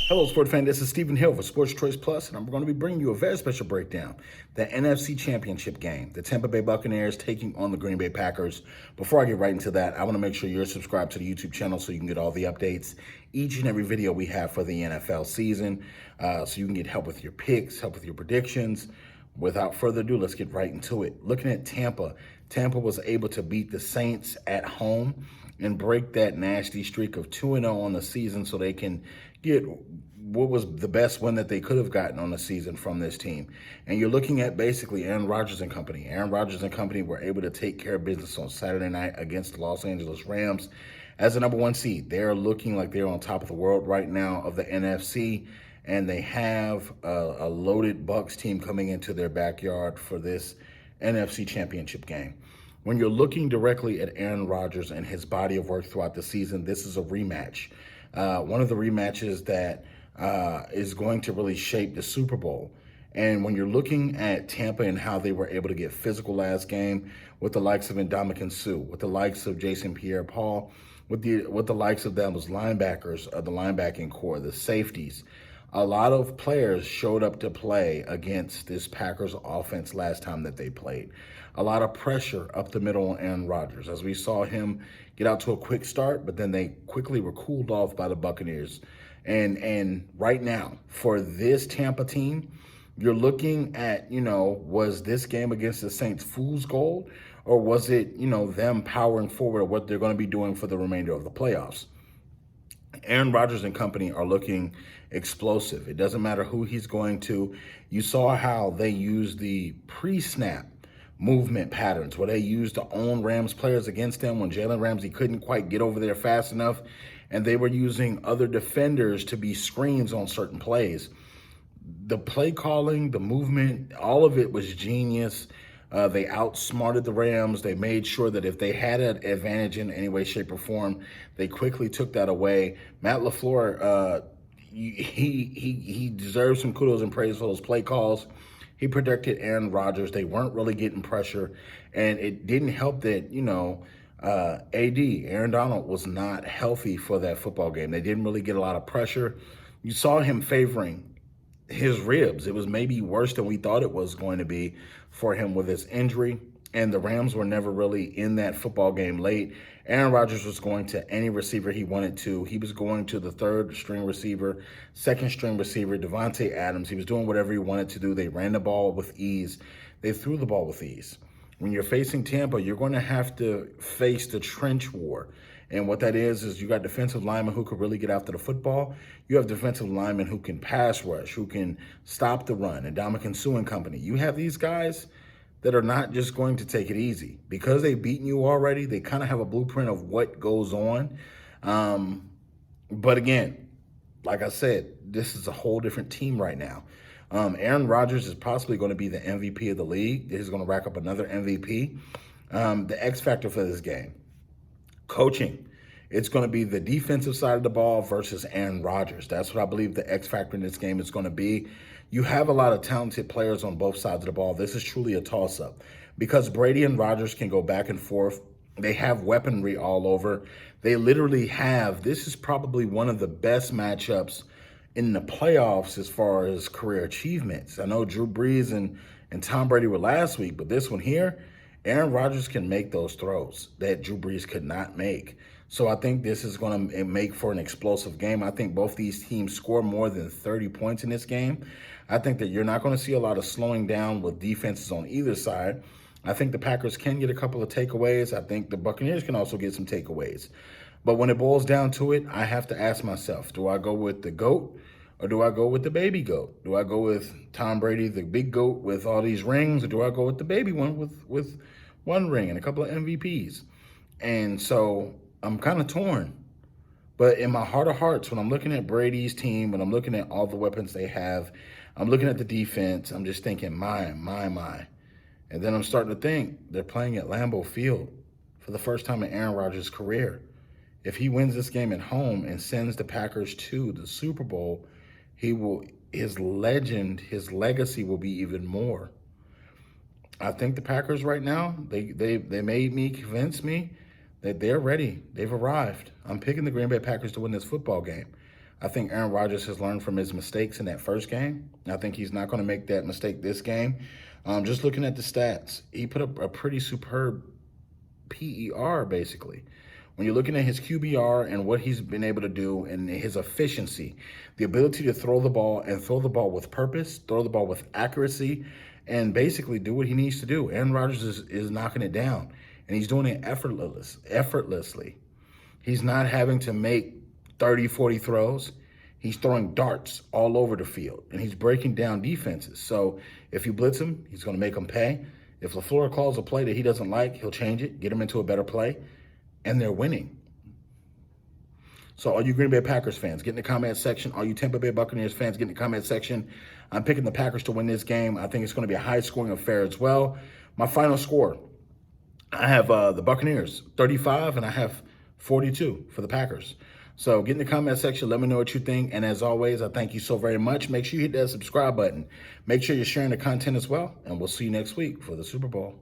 Hello, sport fan. This is Stephen Hill for Sports Choice Plus, and I'm going to be bringing you a very special breakdown. The NFC Championship game, the Tampa Bay Buccaneers taking on the Green Bay Packers. Before I get right into that, I want to make sure you're subscribed to the YouTube channel so you can get all the updates, each and every video we have for the NFL season, so you can get help with your picks, help with your predictions. Without further ado, let's get right into it. Looking at Tampa, Tampa was able to beat the Saints at home and break that nasty streak of 2-0 on the season so they can get what was the best win that they could have gotten on the season from this team. And you're looking at basically Aaron Rodgers and company. Aaron Rodgers and company were able to take care of business on Saturday night against the Los Angeles Rams as the number 1 seed. They're looking like they're on top of the world right now of the NFC, and they have a loaded Bucs team coming into their backyard for this NFC Championship game. When you're looking directly at Aaron Rodgers and his body of work throughout the season, this is a rematch. One of the rematches that is going to really shape the Super Bowl. And when you're looking at Tampa and how they were able to get physical last game with the likes of Ndamukong Suh, with the likes of Jason Pierre-Paul, with the likes of those linebackers, the linebacking core, the safeties, a lot of players showed up to play against this Packers offense last time that they played. A lot of pressure up the middle on Aaron Rodgers, as we saw him get out to a quick start, but then they quickly were cooled off by the Buccaneers. And right now, for this Tampa team, you're looking at, was this game against the Saints fool's gold, or was it, them powering forward of what they're going to be doing for the remainder of the playoffs? Aaron Rodgers and company are looking explosive. It doesn't matter who he's going to. You saw how they used the pre-snap movement patterns where they used to own Rams players against them when Jalen Ramsey couldn't quite get over there fast enough, and they were using other defenders to be screens on certain plays. The play calling, the movement, all of it was genius. They outsmarted the Rams. They made sure that if they had an advantage in any way, shape, or form, they quickly took that away. Matt LaFleur, he deserves some kudos and praise for those play calls. He protected Aaron Rodgers. They weren't really getting pressure, and it didn't help that, Aaron Donald was not healthy for that football game. They didn't really get a lot of pressure. You saw him favoring his ribs. It was maybe worse than we thought it was going to be for him with his injury, and the Rams were never really in that football game late. Aaron Rodgers was going to any receiver he wanted to. He was going to the third-string receiver, second-string receiver, Devontae Adams. He was doing whatever he wanted to do. They ran the ball with ease. They threw the ball with ease. When you're facing Tampa, you're going to have to face the trench war. And what that is you got defensive linemen who can really get after the football. You have defensive linemen who can pass rush, who can stop the run, and Ndamukong Suh and company. You have these guys that are not just going to take it easy. Because they've beaten you already, they kind of have a blueprint of what goes on. But again, like I said, this is a whole different team right now. Aaron Rodgers is possibly going to be the MVP of the league. He's going to rack up another MVP. The X factor for this game, coaching. It's going to be the defensive side of the ball versus Aaron Rodgers. That's what I believe the X factor in this game is going to be. You have a lot of talented players on both sides of the ball. This is truly a toss-up because Brady and Rodgers can go back and forth. They have weaponry all over. They literally have, this is probably one of the best matchups in the playoffs as far as career achievements. I know Drew Brees and Tom Brady were last week, but this one here, Aaron Rodgers can make those throws that Drew Brees could not make. So I think this is going to make for an explosive game. I think both these teams score more than 30 points in this game. I think that you're not going to see a lot of slowing down with defenses on either side. I think the Packers can get a couple of takeaways. I think the Buccaneers can also get some takeaways. But when it boils down to it, I have to ask myself, do I go with the GOAT or do I go with the baby GOAT? Do I go with Tom Brady, the big GOAT with all these rings, or do I go with the baby one with one ring and a couple of MVPs? And so I'm kind of torn. But in my heart of hearts, when I'm looking at Brady's team, when I'm looking at all the weapons they have, I'm looking at the defense, I'm just thinking, my. And then I'm starting to think they're playing at Lambeau Field for the first time in Aaron Rodgers' career. If he wins this game at home and sends the Packers to the Super Bowl, his legacy will be even more. I think the Packers right now, they made me, convince me that they're ready. They've arrived. I'm picking the Green Bay Packers to win this football game. I think Aaron Rodgers has learned from his mistakes in that first game. I think he's not going to make that mistake this game. Just looking at the stats, he put up a pretty superb PER, basically. When you're looking at his QBR and what he's been able to do and his efficiency, the ability to throw the ball and throw the ball with purpose, throw the ball with accuracy, and basically do what he needs to do. Aaron Rodgers is knocking it down, and he's doing it effortlessly. He's not having to make 30, 40 throws. He's throwing darts all over the field, and he's breaking down defenses. So if you blitz him, he's going to make them pay. If LaFleur calls a play that he doesn't like, he'll change it, get him into a better play, and they're winning. So all you Green Bay Packers fans, get in the comment section. All you Tampa Bay Buccaneers fans, get in the comment section. I'm picking the Packers to win this game. I think it's going to be a high-scoring affair as well. My final score, I have the Buccaneers 35, and I have 42 for the Packers. So get in the comment section. Let me know what you think. And as always, I thank you so very much. Make sure you hit that subscribe button. Make sure you're sharing the content as well. And we'll see you next week for the Super Bowl.